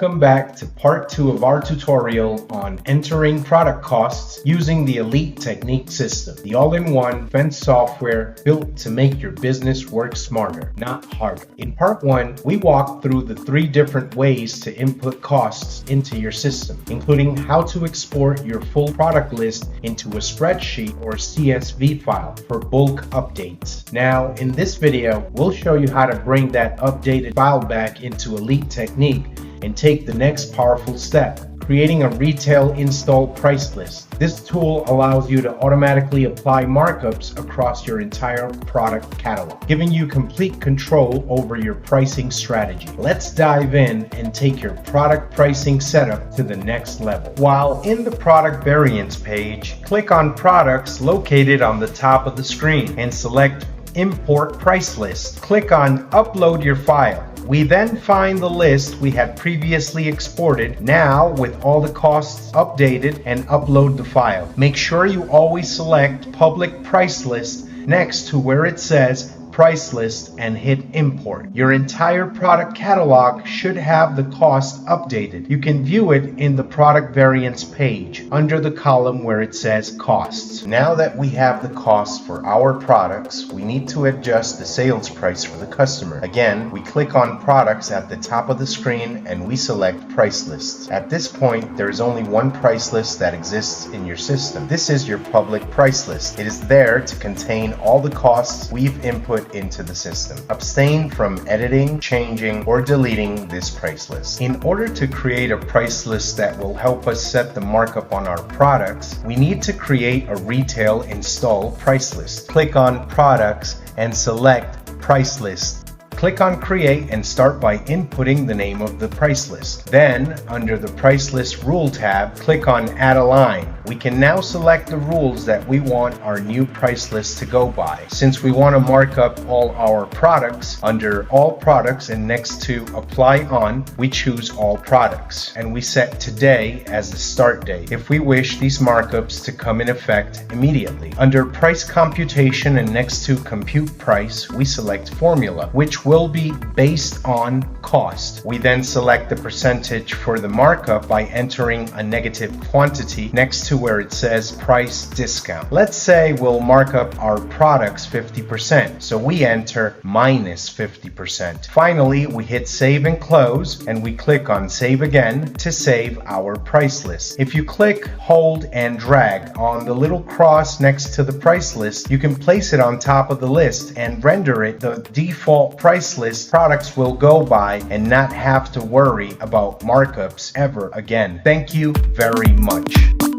Welcome back to part 2 of our tutorial on entering product costs using the Elite Technique system, the all-in-one fence software built to make your business work smarter, not harder. In part 1, we walked through the 3 different ways to input costs into your system, including how to export your full product list into a spreadsheet or CSV file for bulk updates. Now, in this video, we'll show you how to bring that updated file back into Elite Technique and take the next powerful step, creating a Retail Install Pricelist. This tool allows you to automatically apply markups across your entire product catalog, giving you complete control over your pricing strategy. Let's dive in and take your product pricing setup to the next level. While in the product variants page, click on Products located on the top of the screen and select Import Price List. Click on Upload your file. We then find the list we had previously exported, now with all the costs updated, and upload the file. Make sure you always select Public Price List next to where it says Price List and hit Import. Your entire product catalog should have the cost updated. You can view it in the product variants page under the column where it says Costs. Now that we have the costs for our products, we need to adjust the sales price for the customer. Again, we click on Products at the top of the screen and we select Price Lists. At this point, there is only one price list that exists in your system. This is your public price list. It is there to contain all the costs we've input into the system. Abstain from editing, changing, or deleting this price list. In order to create a price list that will help us set the markup on our products, we need to create a Retail Install Price List. Click on Products and select Price List. Click on Create and start by inputting the name of the price list. Then, under the Price List Rule tab, click on Add a Line. We can now select the rules that we want our new price list to go by. Since we want to mark up all our products, under All Products and next to Apply On, we choose All Products. And we set today as the start date if we wish these markups to come in effect immediately. Under Price Computation and next to Compute Price, we select Formula, which will be based on cost. We then select the percentage for the markup by entering a negative quantity next to where it says price discount. Let's say we'll mark up our products 50%, so we enter minus 50%. Finally, we hit save and close, and we click on save again to save our price list. If you click, hold, and drag on the little cross next to the price list, you can place it on top of the list and render it the default price list products will go by and not have to worry about markups ever again. Thank you very much.